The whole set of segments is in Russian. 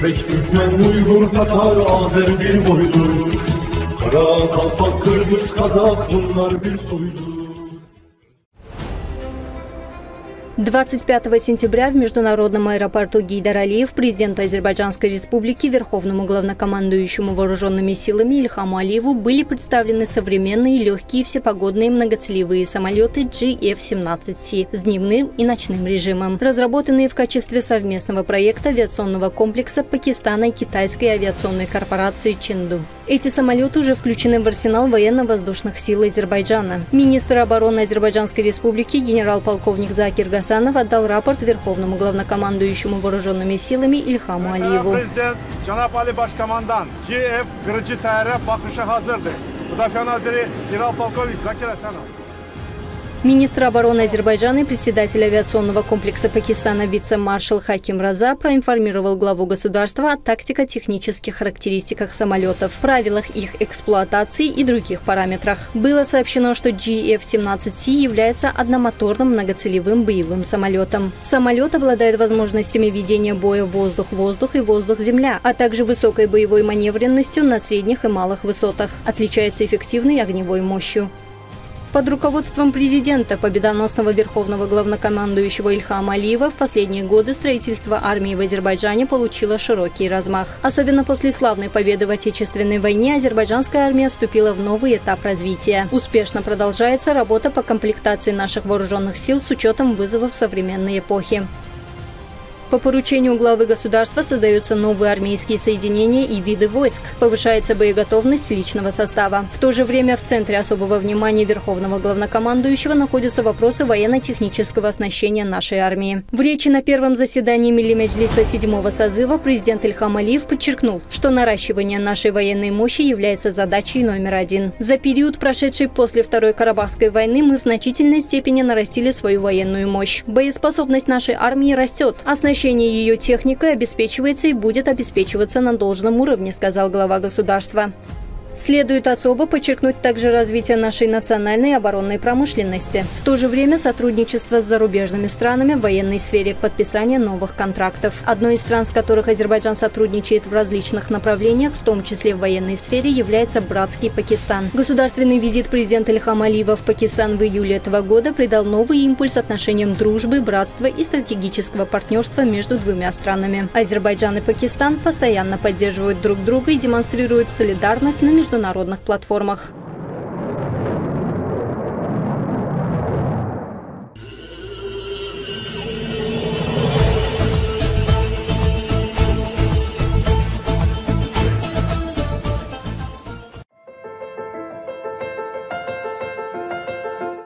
Özbek, Türkmen, Uygur, Tatar, Azer bir boydur. Kara, Kalpak, Kırgız, Kazak bunlar bir soydur. 25 сентября в международном аэропорту Гейдар Алиев президенту Азербайджанской республики, верховному главнокомандующему вооруженными силами Ильхаму Алиеву были представлены современные легкие всепогодные многоцелевые самолеты GF-17C с дневным и ночным режимом, разработанные в качестве совместного проекта авиационного комплекса Пакистана и китайской авиационной корпорации Ченду. Эти самолеты уже включены в арсенал военно-воздушных сил Азербайджана. Министр обороны Азербайджанской республики генерал-полковник Закир Гасанов отдал рапорт верховному главнокомандующему вооруженными силами Ильхаму Алиеву. Президент Canab Ali Başkomandan GF kırıcı tayara bakışa hazırdır. Müdafaa Nazırı General-Polkovnik Zakir Гасанов. Министр обороны Азербайджана и председатель авиационного комплекса Пакистана вице-маршал Хаким Раза проинформировал главу государства о тактико-технических характеристиках самолетов, правилах их эксплуатации и других параметрах. Было сообщено, что GF-17C является одномоторным многоцелевым боевым самолетом. Самолет обладает возможностями ведения боя воздух-воздух и воздух-земля, а также высокой боевой маневренностью на средних и малых высотах. Отличается эффективной огневой мощью. Под руководством президента, победоносного верховного главнокомандующего Ильхама Алиева, в последние годы строительство армии в Азербайджане получило широкий размах. Особенно после славной победы в Отечественной войне азербайджанская армия вступила в новый этап развития. Успешно продолжается работа по комплектации наших вооруженных сил с учетом вызовов современной эпохи. По поручению главы государства создаются новые армейские соединения и виды войск. Повышается боеготовность личного состава. В то же время в центре особого внимания верховного главнокомандующего находятся вопросы военно-технического оснащения нашей армии. В речи на первом заседании Милли Меджлиса 7-го созыва президент Ильхам Алиев подчеркнул, что наращивание нашей военной мощи является задачей номер один. За период, прошедший после Второй Карабахской войны, мы в значительной степени нарастили свою военную мощь. Боеспособность нашей армии растет. Оснащение ее техникой обеспечивается и будет обеспечиваться на должном уровне, сказал глава государства. Следует особо подчеркнуть также развитие нашей национальной оборонной промышленности. В то же время сотрудничество с зарубежными странами в военной сфере, подписание новых контрактов. Одной из стран, с которых Азербайджан сотрудничает в различных направлениях, в том числе в военной сфере, является братский Пакистан. Государственный визит президента Ильхама Алиева в Пакистан в июле этого года придал новый импульс отношениям дружбы, братства и стратегического партнерства между двумя странами. Азербайджан и Пакистан постоянно поддерживают друг друга и демонстрируют солидарность на международных платформах.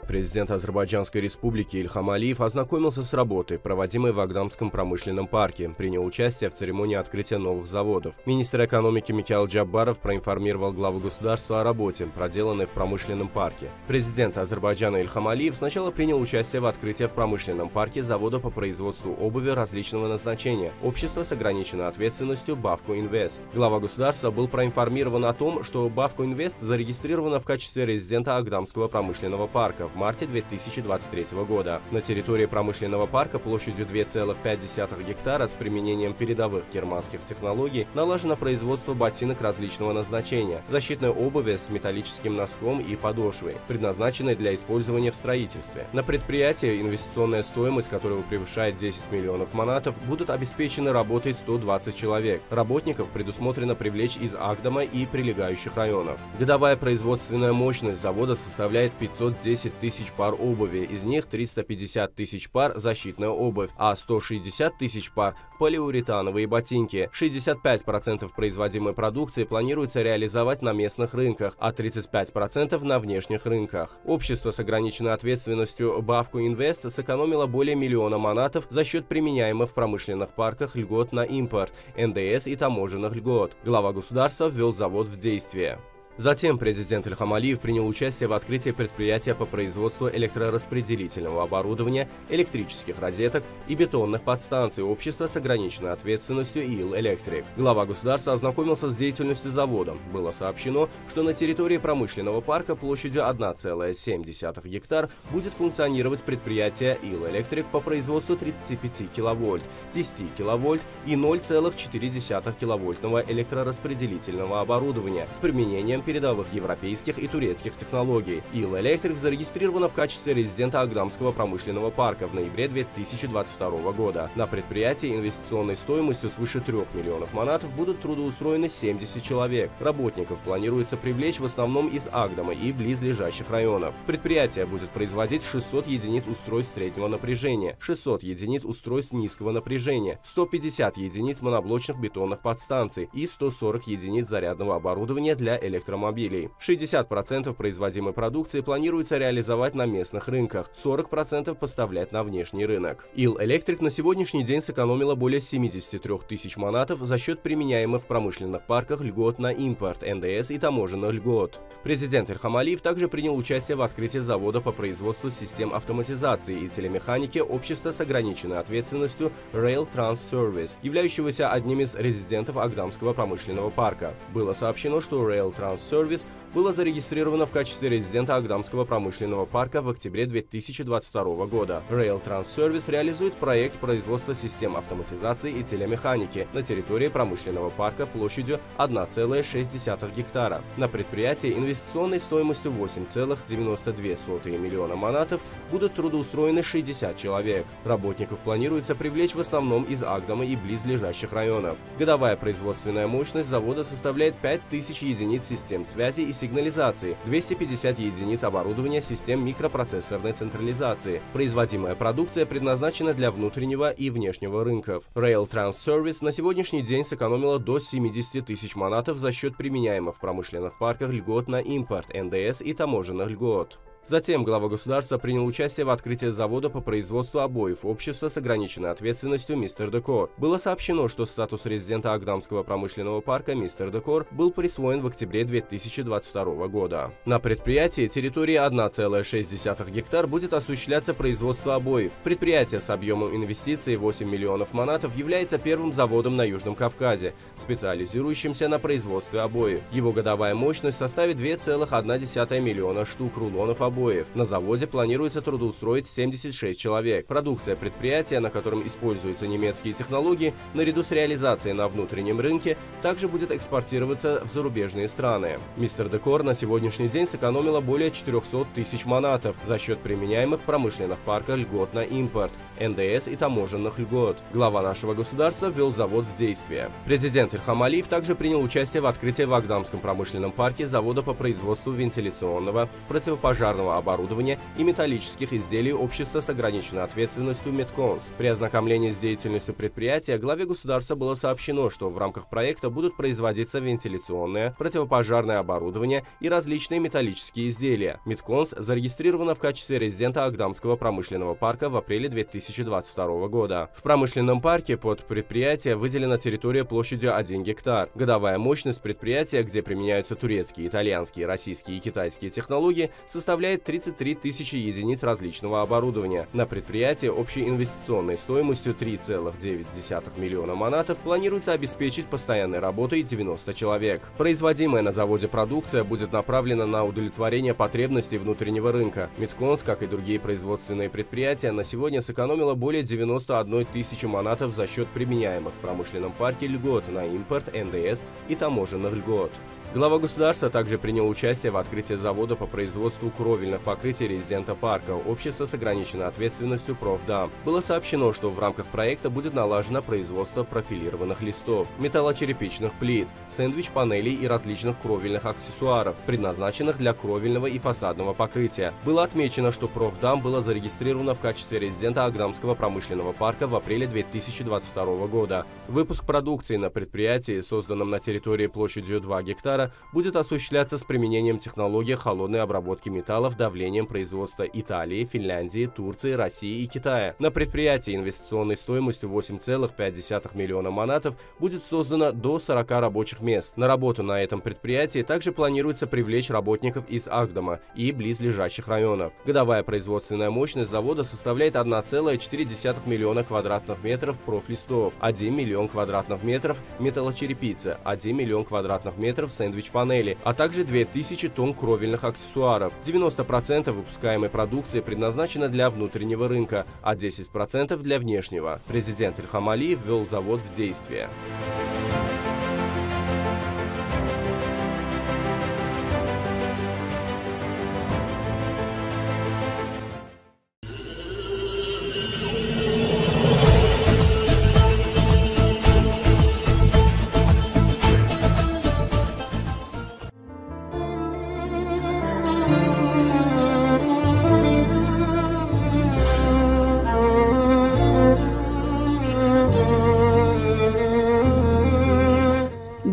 Президент Азербайджанской республики Ильхам Алиев ознакомился с работой, проводимой в Агдамском промышленном парке, принял участие в церемонии открытия новых заводов. Министр экономики Микаил Джаббаров проинформировал главу государства о работе, проделанной в промышленном парке. Президент Азербайджана Ильхам Алиев сначала принял участие в открытии в промышленном парке завода по производству обуви различного назначения, общество с ограниченной ответственностью Bavco Invest. Глава государства был проинформирован о том, что Bavco Invest зарегистрирована в качестве резидента Агдамского промышленного парка в марте 2023 года. На территории промышленного парка площадью 2,5 гектара с применением передовых германских технологий налажено производство ботинок различного назначения, защитной обуви с металлическим носком и подошвой, предназначенной для использования в строительстве. На предприятии, инвестиционная стоимость которого превышает 10 миллионов манатов, будут обеспечены работой 120 человек. Работников предусмотрено привлечь из Агдама и прилегающих районов. Годовая производственная мощность завода составляет 510 тысяч пар обуви, из них 350 тысяч пар защитная обувь, а 160 тысяч пар полиуретановые ботинки. 65% производимой продукции планируется реализовать на местных рынках, а 35% на внешних рынках. Общество с ограниченной ответственностью Bavco Invest сэкономило более миллиона манатов за счет применяемых в промышленных парках льгот на импорт, НДС и таможенных льгот. Глава государства ввел завод в действие. Затем президент Ильхам Алиев принял участие в открытии предприятия по производству электрораспределительного оборудования, электрических розеток и бетонных подстанций общества с ограниченной ответственностью ИЛ Электрик. Глава государства ознакомился с деятельностью завода. Было сообщено, что на территории промышленного парка площадью 1,7 гектар будет функционировать предприятие ИЛ Электрик по производству 35 кВт, 10 кВт и 0,4 киловольтного электрораспределительного оборудования с применением передовых европейских и турецких технологий. ИЛ Электрик зарегистрирована в качестве резидента Агдамского промышленного парка в ноябре 2022 года. На предприятии инвестиционной стоимостью свыше 3 миллионов манатов будут трудоустроены 70 человек. Работников планируется привлечь в основном из Агдама и близлежащих районов. Предприятие будет производить 600 единиц устройств среднего напряжения, 600 единиц устройств низкого напряжения, 150 единиц моноблочных бетонных подстанций и 140 единиц зарядного оборудования для электромобилей. 60% производимой продукции планируется реализовать на местных рынках, 40% поставлять на внешний рынок. ИЛ Электрик на сегодняшний день сэкономила более 73 тысяч манатов за счет применяемых в промышленных парках льгот на импорт, НДС и таможенных льгот. Президент Ильхам Алиев также принял участие в открытии завода по производству систем автоматизации и телемеханики общества с ограниченной ответственностью Rail Trans Service, являющегося одним из резидентов Агдамского промышленного парка. Было сообщено, что Rail Trans Service было зарегистрировано в качестве резидента Агдамского промышленного парка в октябре 2022 года. Rail Trans Service реализует проект производства систем автоматизации и телемеханики на территории промышленного парка площадью 1,6 гектара. На предприятии инвестиционной стоимостью 8,92 миллиона манатов будут трудоустроены 60 человек. Работников планируется привлечь в основном из Агдама и близлежащих районов. Годовая производственная мощность завода составляет 5000 единиц систем связи и сигнализации, 250 единиц оборудования систем микропроцессорной централизации. Производимая продукция предназначена для внутреннего и внешнего рынков. Rail Trans Service на сегодняшний день сэкономила до 70 тысяч манатов за счет применяемых в промышленных парках льгот на импорт, НДС и таможенных льгот. Затем глава государства принял участие в открытии завода по производству обоев общества с ограниченной ответственностью Мистер Декор. Было сообщено, что статус резидента Агдамского промышленного парка Мистер Декор был присвоен в октябре 2022 года. На предприятии территории 1,6 гектар будет осуществляться производство обоев. Предприятие с объемом инвестиций 8 миллионов манатов является первым заводом на Южном Кавказе, специализирующимся на производстве обоев. Его годовая мощность составит 2,1 миллиона штук рулонов обоев. На заводе планируется трудоустроить 76 человек. Продукция предприятия, на котором используются немецкие технологии, наряду с реализацией на внутреннем рынке, также будет экспортироваться в зарубежные страны. Мистер Декор на сегодняшний день сэкономила более 400 тысяч манатов за счет применяемых в промышленных парках льгот на импорт, НДС и таможенных льгот. Глава нашего государства ввел завод в действие. Президент Ильхам Алиев также принял участие в открытии в Агдамском промышленном парке завода по производству вентиляционного, противопожарного оборудования и металлических изделий общества с ограниченной ответственностью Медконс. При ознакомлении с деятельностью предприятия главе государства было сообщено, что в рамках проекта будут производиться вентиляционное, противопожарное оборудование и различные металлические изделия. Медконс зарегистрирована в качестве резидента Агдамского промышленного парка в апреле 2022 года. В промышленном парке под предприятие выделена территория площадью 1 гектар. Годовая мощность предприятия, где применяются турецкие, итальянские, российские и китайские технологии, составляет составляет 33 тысячи единиц различного оборудования. На предприятии общей инвестиционной стоимостью 3,9 миллиона манатов планируется обеспечить постоянной работой 90 человек. Производимая на заводе продукция будет направлена на удовлетворение потребностей внутреннего рынка. Метконс, как и другие производственные предприятия, на сегодня сэкономила более 91 тысячи манатов за счет применяемых в промышленном парке льгот на импорт, НДС и таможенных льгот. Глава государства также принял участие в открытии завода по производству кровельных покрытий резидента парка общества с ограниченной ответственностью «Профдам». Было сообщено, что в рамках проекта будет налажено производство профилированных листов, металлочерепичных плит, сэндвич-панелей и различных кровельных аксессуаров, предназначенных для кровельного и фасадного покрытия. Было отмечено, что «Профдам» было зарегистрировано в качестве резидента Агдамского промышленного парка в апреле 2022 года. Выпуск продукции на предприятии, созданном на территории площадью 2 гектара, будет осуществляться с применением технологии холодной обработки металлов давлением производства Италии, Финляндии, Турции, России и Китая. На предприятии инвестиционной стоимостью 8,5 миллиона манатов будет создано до 40 рабочих мест. На работу на этом предприятии также планируется привлечь работников из Агдама и близлежащих районов. Годовая производственная мощность завода составляет 1,4 миллиона квадратных метров профлистов, 1 миллион квадратных метров металлочерепицы, 1 миллион квадратных метров сэндвич-панели, а также 2000 тонн кровельных аксессуаров. 90% выпускаемой продукции предназначено для внутреннего рынка, а 10% для внешнего. Президент Ильхам Алиев ввел завод в действие.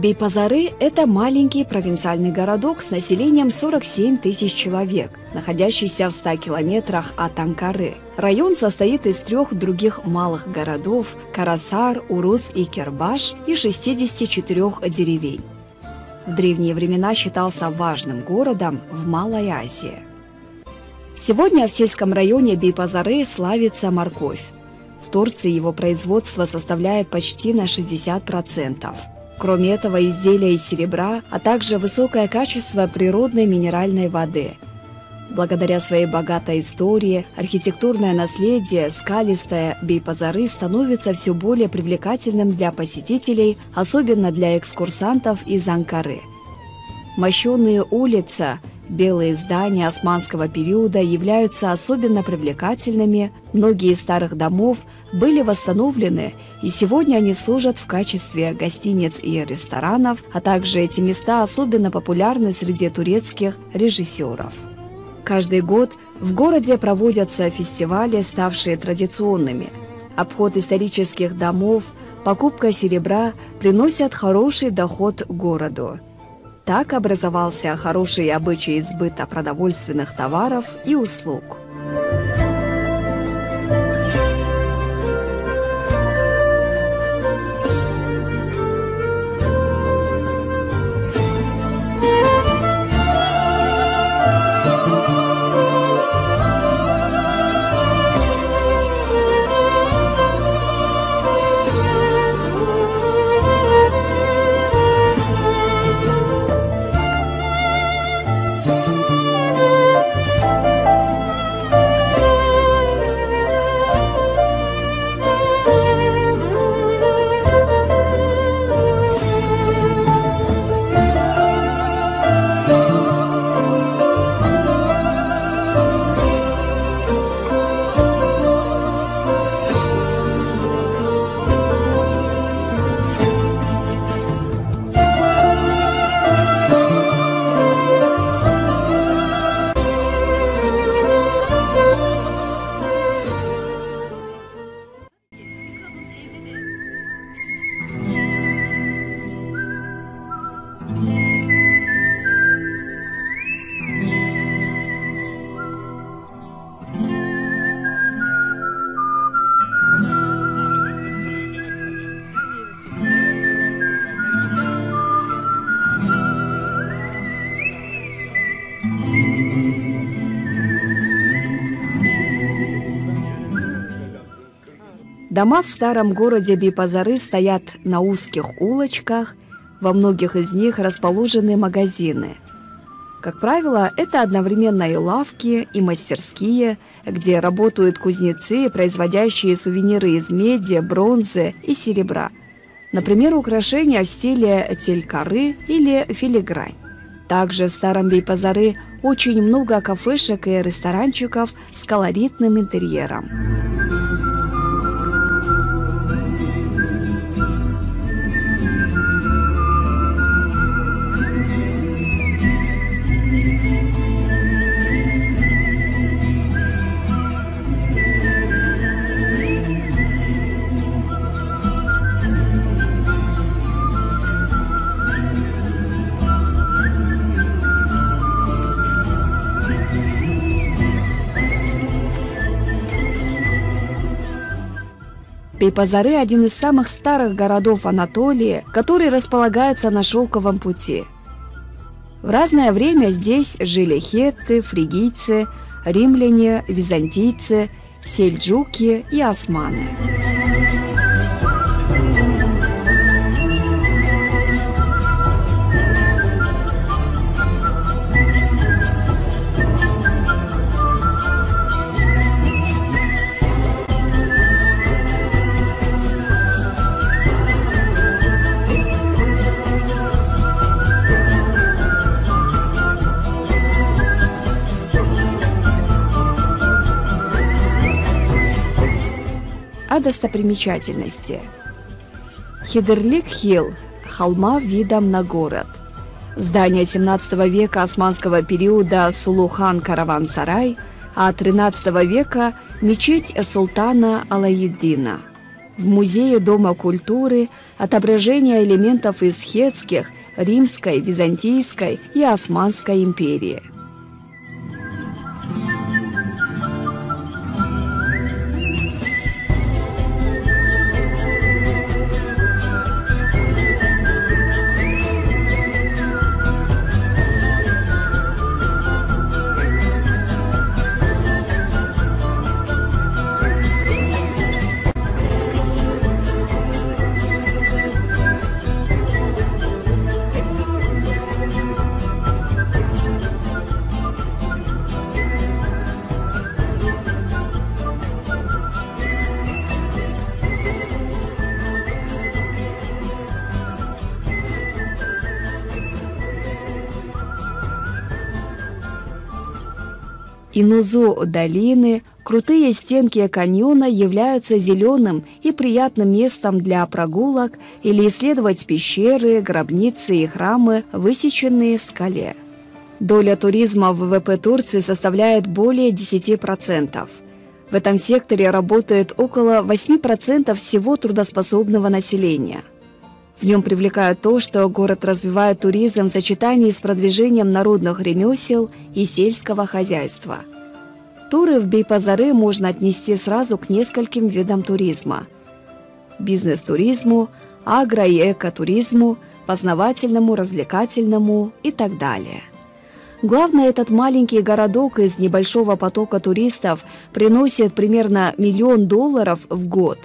Бейпазары – это маленький провинциальный городок с населением 47 тысяч человек, находящийся в 100 километрах от Анкары. Район состоит из 3 других малых городов – Карасар, Урус и Кербаш и 64 деревень. В древние времена считался важным городом в Малой Азии. Сегодня в сельском районе Бейпазары славится морковь. В Турции его производство составляет почти на 60%. Кроме этого, изделия из серебра, а также высокое качество природной минеральной воды. Благодаря своей богатой истории, архитектурное наследие, скалистое Бейпазары становится все более привлекательным для посетителей, особенно для экскурсантов из Анкары. Мощенные улицы, белые здания османского периода являются особенно привлекательными. Многие из старых домов были восстановлены, и сегодня они служат в качестве гостиниц и ресторанов, а также эти места особенно популярны среди турецких режиссеров. Каждый год в городе проводятся фестивали, ставшие традиционными. Обход исторических домов, покупка серебра приносят хороший доход городу. Так образовался хороший обычай сбыта продовольственных товаров и услуг. Дома в старом городе Бейпазары стоят на узких улочках, во многих из них расположены магазины. Как правило, это одновременно и лавки, и мастерские, где работают кузнецы, производящие сувениры из меди, бронзы и серебра. Например, украшения в стиле телькары или филигрань. Также в старом Бейпазары очень много кафешек и ресторанчиков с колоритным интерьером. Бейпазары – один из самых старых городов Анатолии, который располагается на Шелковом пути. В разное время здесь жили хетты, фригийцы, римляне, византийцы, сельджуки и османы. О достопримечательности. Хидерлик-Хилл – холма видом на город. Здание 17 века османского периода Сулухан-Караван-Сарай, а 13 века – мечеть султана Алаиддина. В музее Дома культуры отображение элементов из хетских, римской, византийской и османской империи. Инузу долины, крутые стенки каньона являются зеленым и приятным местом для прогулок или исследовать пещеры, гробницы и храмы, высеченные в скале. Доля туризма в ВВП Турции составляет более 10%. В этом секторе работает около 8% всего трудоспособного населения. В нем привлекает то, что город развивает туризм в сочетании с продвижением народных ремесел и сельского хозяйства. Туры в Бейпазары можно отнести сразу к нескольким видам туризма: бизнес-туризму, агро- и экотуризму, познавательному, развлекательному и так далее. Главное, этот маленький городок из небольшого потока туристов приносит примерно $1 миллион в год.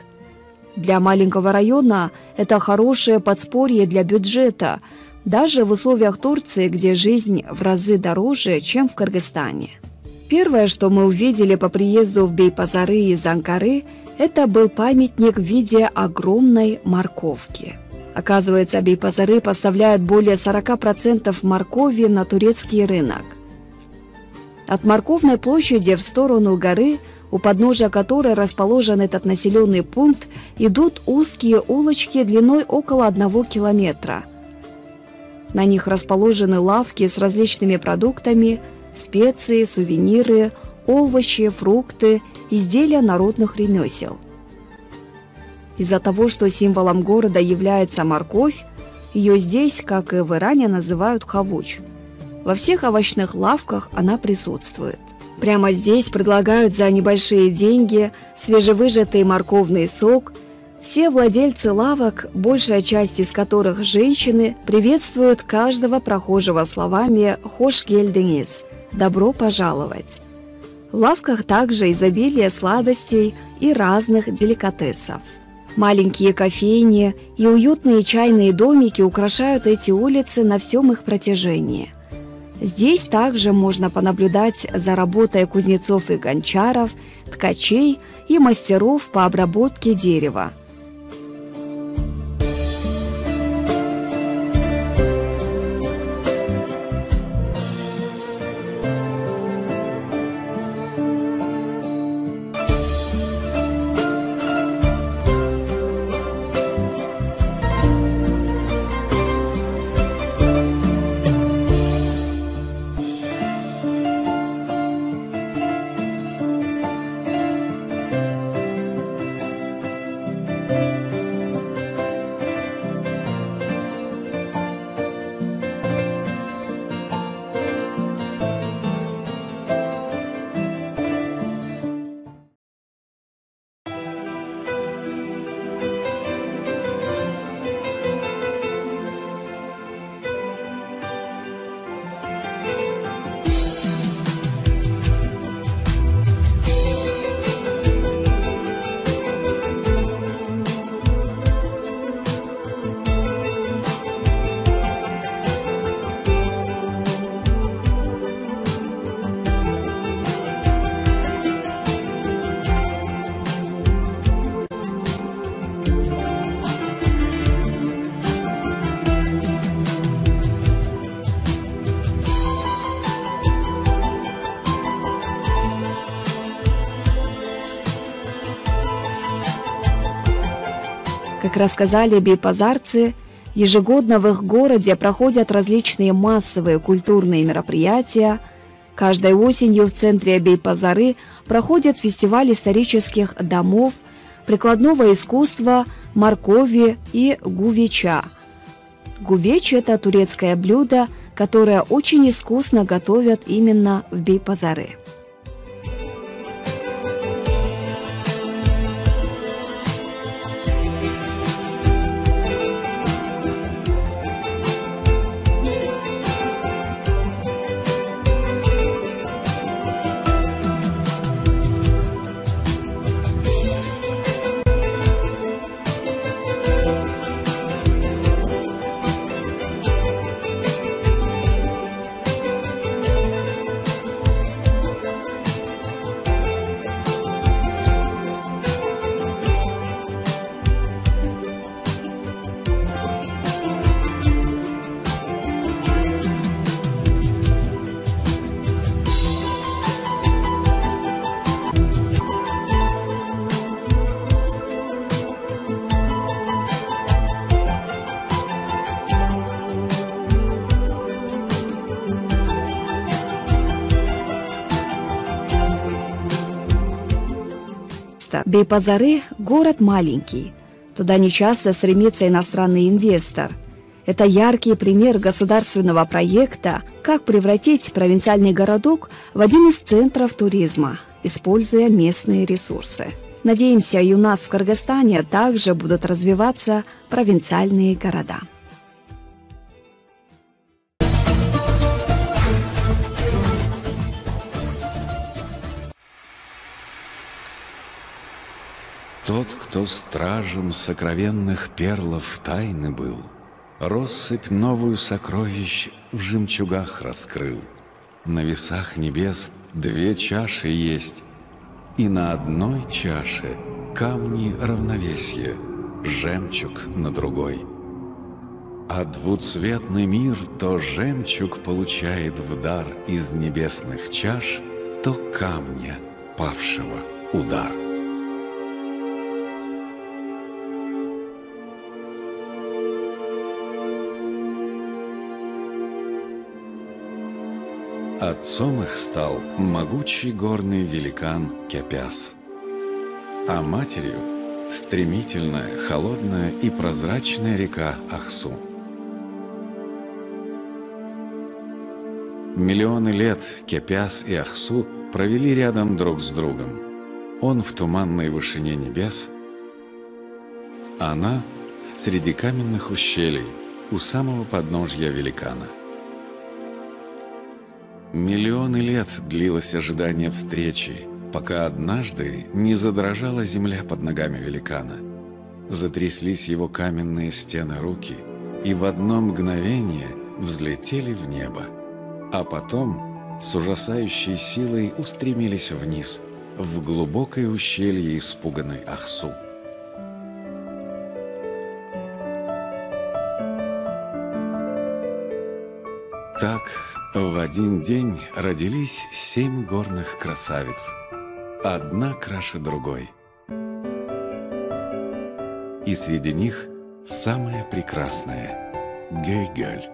Для маленького района это хорошее подспорье для бюджета, даже в условиях Турции, где жизнь в разы дороже, чем в Кыргызстане. Первое, что мы увидели по приезду в Бейпазары из Анкары, это был памятник в виде огромной морковки. Оказывается, Бейпазары поставляют более 40% моркови на турецкий рынок. От морковной площади в сторону горы, у подножия которой расположен этот населенный пункт, идут узкие улочки длиной около 1 километра. На них расположены лавки с различными продуктами, специи, сувениры, овощи, фрукты, изделия народных ремесел. Из-за того, что символом города является морковь, ее здесь, как и в Иране, называют хавуч. Во всех овощных лавках она присутствует. Прямо здесь предлагают за небольшие деньги свежевыжатый морковный сок. Все владельцы лавок, большая часть из которых женщины, приветствуют каждого прохожего словами «Хош гельдениз» – «добро пожаловать». В лавках также изобилие сладостей и разных деликатесов. Маленькие кофейни и уютные чайные домики украшают эти улицы на всем их протяжении. Здесь также можно понаблюдать за работой кузнецов и гончаров, ткачей и мастеров по обработке дерева. Как рассказали бейпазарцы, ежегодно в их городе проходят различные массовые культурные мероприятия. Каждой осенью в центре Бейпазары проходит фестиваль исторических домов, прикладного искусства, моркови и гувеча. Гувеч – это турецкое блюдо, которое очень искусно готовят именно в Бейпазаре. Бейпазары – город маленький. Туда нечасто стремится иностранный инвестор. Это яркий пример государственного проекта, как превратить провинциальный городок в один из центров туризма, используя местные ресурсы. Надеемся, и у нас в Кыргызстане также будут развиваться провинциальные города. Тот, кто стражем сокровенных перлов тайны был, россыпь новую сокровищ в жемчугах раскрыл. На весах небес две чаши есть, и на одной чаше камни равновесия, жемчуг на другой. А двуцветный мир то жемчуг получает в дар из небесных чаш, то камня павшего удар. Отцом их стал могучий горный великан Кепяс, а матерью – стремительная, холодная и прозрачная река Ахсу. Миллионы лет Кепяс и Ахсу провели рядом друг с другом. Он в туманной вышине небес, она среди каменных ущелий у самого подножья великана. Миллионы лет длилось ожидание встречи, пока однажды не задрожала земля под ногами великана. Затряслись его каменные стены руки, и в одно мгновение взлетели в небо. А потом с ужасающей силой устремились вниз, в глубокое ущелье испуганной Ахсу. Так в один день родились 7 горных красавиц, одна краше другой. И среди них самая прекрасная – Гёй-Гёль.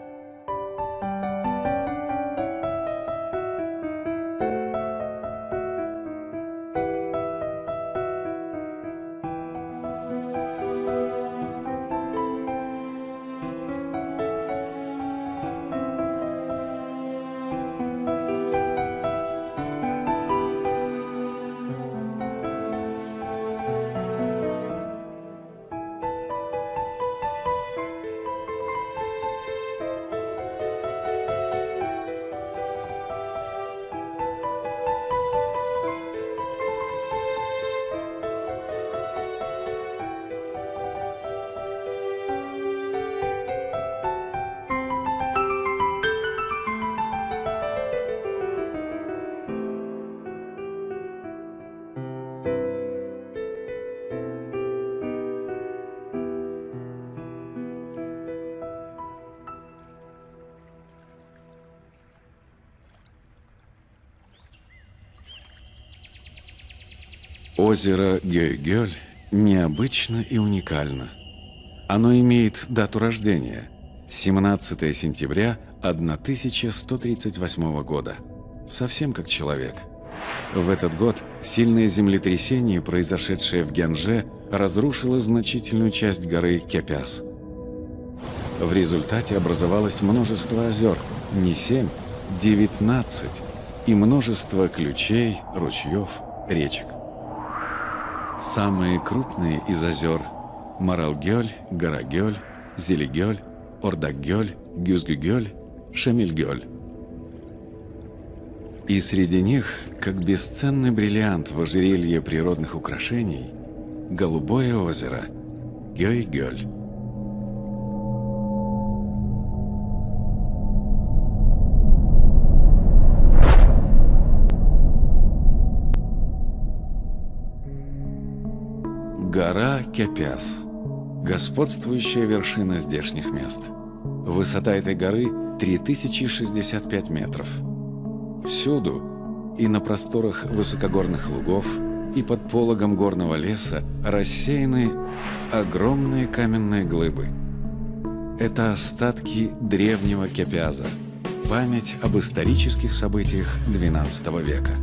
Озеро Гёй-Гёль необычно и уникально. Оно имеет дату рождения – 17 сентября 1138 года. Совсем как человек. В этот год сильное землетрясение, произошедшее в Гянже, разрушило значительную часть горы Кепяс. В результате образовалось множество озер, не 7, 19, и множество ключей, ручьев, речек. Самые крупные из озер – Марал-Гёль, Гора-Гёль, Зели-Гёль, Ордак-Гёль, Гюзгü-Гёль, Шамиль-Гёль. И среди них, как бесценный бриллиант в ожерелье природных украшений, голубое озеро Гёй-Гёль. Гора Кепяс – господствующая вершина здешних мест. Высота этой горы – 3065 метров. Всюду, и на просторах высокогорных лугов, и под пологом горного леса рассеяны огромные каменные глыбы. Это остатки древнего Кепяза, память об исторических событиях XII века.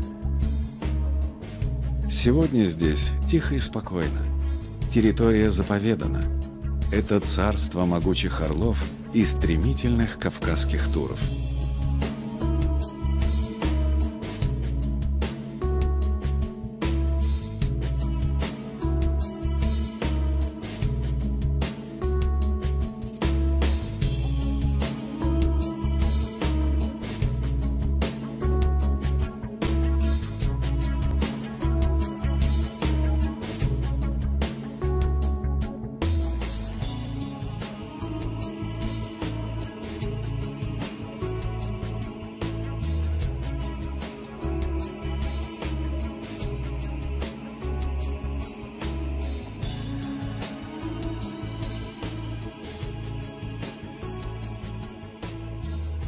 Сегодня здесь тихо и спокойно. Территория заповедана. Это царство могучих орлов и стремительных кавказских туров.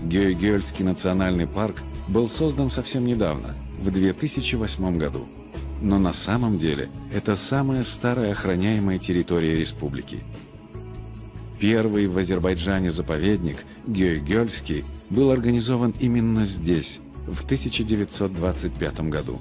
Гёй-Гёльский национальный парк был создан совсем недавно, в 2008 году. Но на самом деле это самая старая охраняемая территория республики. Первый в Азербайджане заповедник, Гёй-Гёльский, был организован именно здесь, в 1925 году.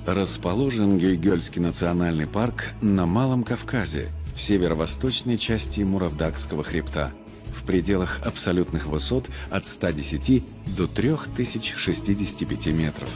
Расположен Гёй-Гёльский национальный парк на Малом Кавказе, в северо-восточной части Муравдакского хребта, в пределах абсолютных высот от 110 до 3065 метров.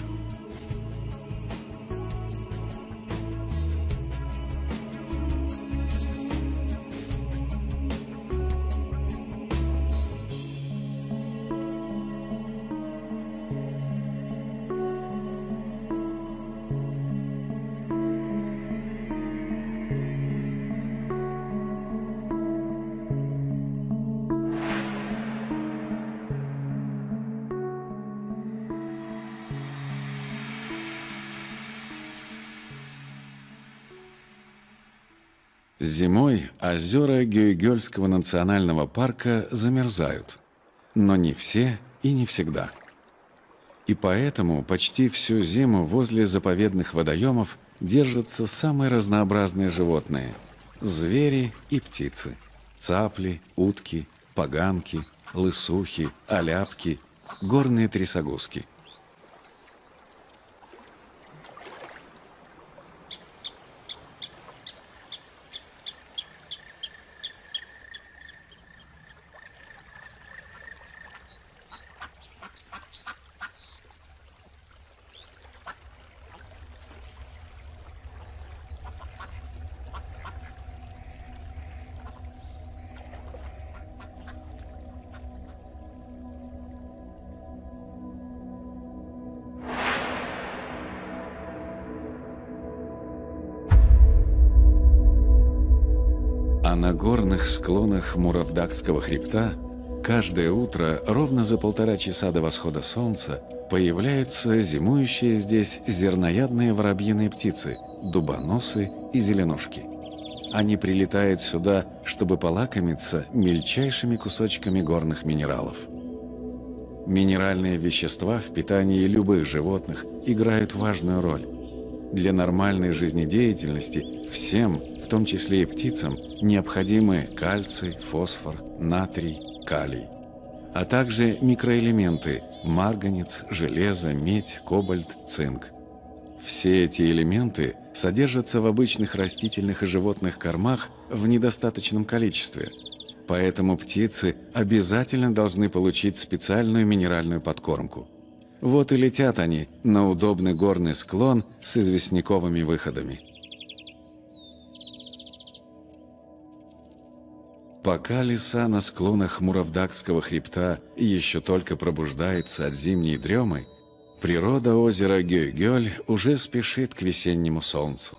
Зимой озера Гюйгёльского национального парка замерзают, но не все и не всегда. И поэтому почти всю зиму возле заповедных водоемов держатся самые разнообразные животные – звери и птицы, цапли, утки, поганки, лысухи, оляпки, горные трясогузки. А на горных склонах Муравдакского хребта каждое утро ровно за 1,5 часа до восхода солнца появляются зимующие здесь зерноядные воробьиные птицы – дубоносы и зеленушки. Они прилетают сюда, чтобы полакомиться мельчайшими кусочками горных минералов. Минеральные вещества в питании любых животных играют важную роль. Для нормальной жизнедеятельности всем, в том числе и птицам, необходимы кальций, фосфор, натрий, калий, а также микроэлементы – марганец, железо, медь, кобальт, цинк. Все эти элементы содержатся в обычных растительных и животных кормах в недостаточном количестве, поэтому птицы обязательно должны получить специальную минеральную подкормку. Вот и летят они на удобный горный склон с известняковыми выходами. Пока леса на склонах Муравдакского хребта еще только пробуждается от зимней дремы, природа озера Гюйгёль уже спешит к весеннему солнцу.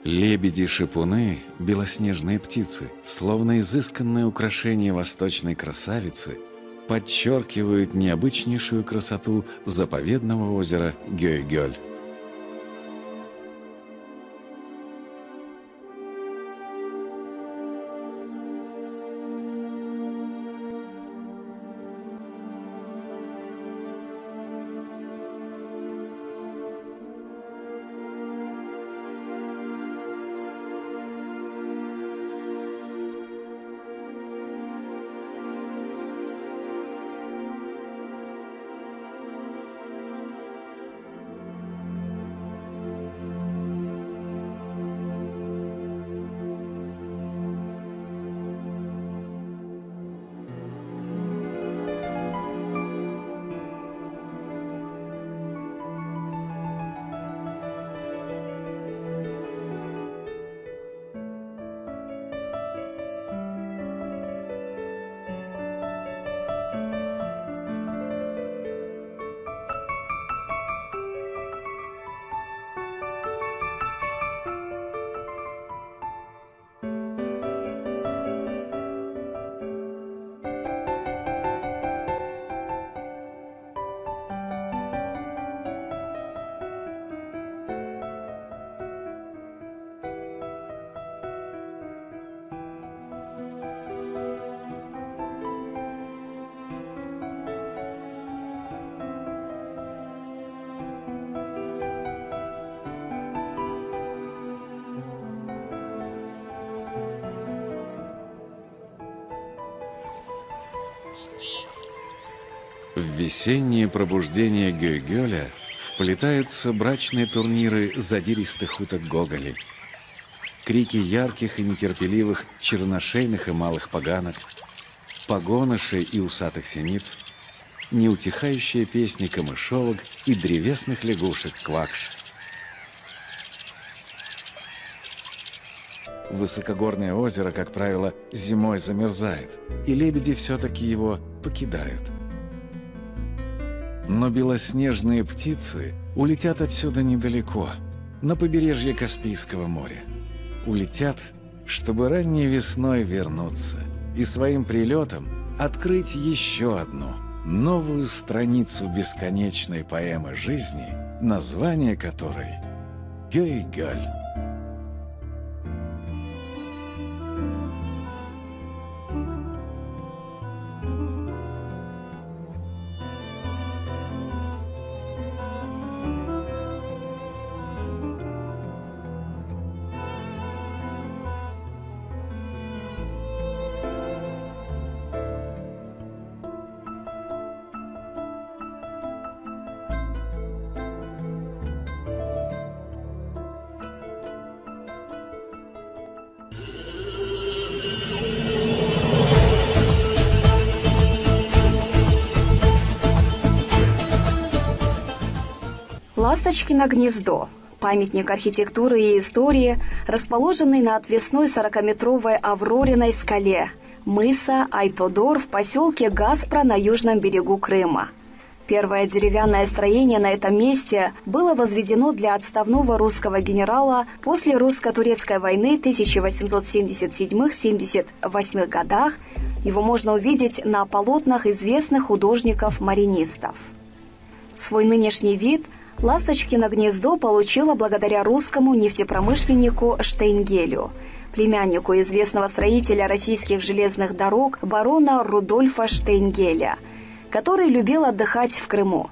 Лебеди-шипуны – белоснежные птицы, словно изысканное украшение восточной красавицы, подчеркивают необычнейшую красоту заповедного озера Гюйгёль. В весеннее пробуждение Гюйгёля Сплетаются брачные турниры задиристых уток Гоголей, крики ярких и нетерпеливых черношейных и малых поганок, погонышей и усатых синиц, неутихающие песни камышовок и древесных лягушек-квакш. Высокогорное озеро, как правило, зимой замерзает, и лебеди все-таки его покидают. Но белоснежные птицы улетят отсюда недалеко, на побережье Каспийского моря. Улетят, чтобы ранней весной вернуться и своим прилетом открыть еще одну, новую страницу бесконечной поэмы жизни, название которой «Гёй-Галь». Ласточкино гнездо – памятник архитектуры и истории, расположенный на отвесной 40-метровой Аврориной скале мыса Айтодор в поселке Гаспро на южном берегу Крыма. Первое деревянное строение на этом месте было возведено для отставного русского генерала после русско-турецкой войны 1877-78 годах. Его можно увидеть на полотнах известных художников-маринистов. Свой нынешний вид Ласточкино гнездо получило благодаря русскому нефтепромышленнику Штейнгелю, племяннику известного строителя российских железных дорог барона Рудольфа Штейнгеля, который любил отдыхать в Крыму.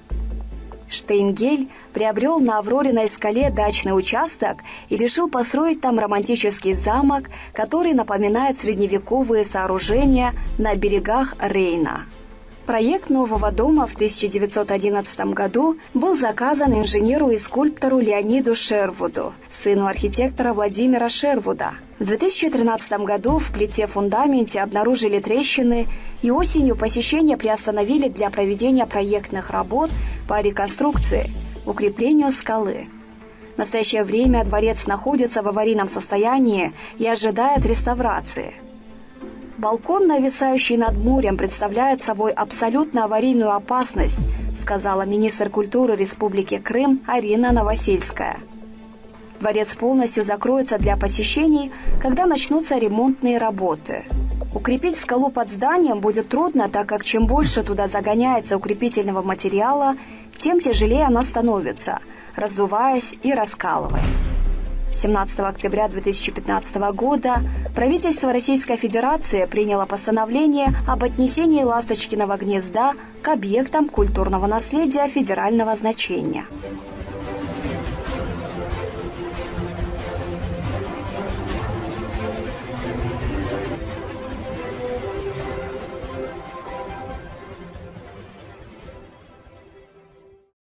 Штейнгель приобрел на Аврориной скале дачный участок и решил построить там романтический замок, который напоминает средневековые сооружения на берегах Рейна. Проект нового дома в 1911 году был заказан инженеру и скульптору Леониду Шервуду, сыну архитектора Владимира Шервуда. В 2013 году в плите-фундаменте обнаружили трещины, и осенью посещение приостановили для проведения проектных работ по реконструкции, укреплению скалы. В настоящее время дворец находится в аварийном состоянии и ожидает реставрации. Балкон, нависающий над морем, представляет собой абсолютно аварийную опасность, сказала министр культуры Республики Крым Арина Новосельская. Дворец полностью закроется для посещений, когда начнутся ремонтные работы. Укрепить скалу под зданием будет трудно, так как чем больше туда загоняется укрепительного материала, тем тяжелее она становится, раздуваясь и раскалываясь. 17 октября 2015 года правительство Российской Федерации приняло постановление об отнесении Ласточкиного гнезда к объектам культурного наследия федерального значения.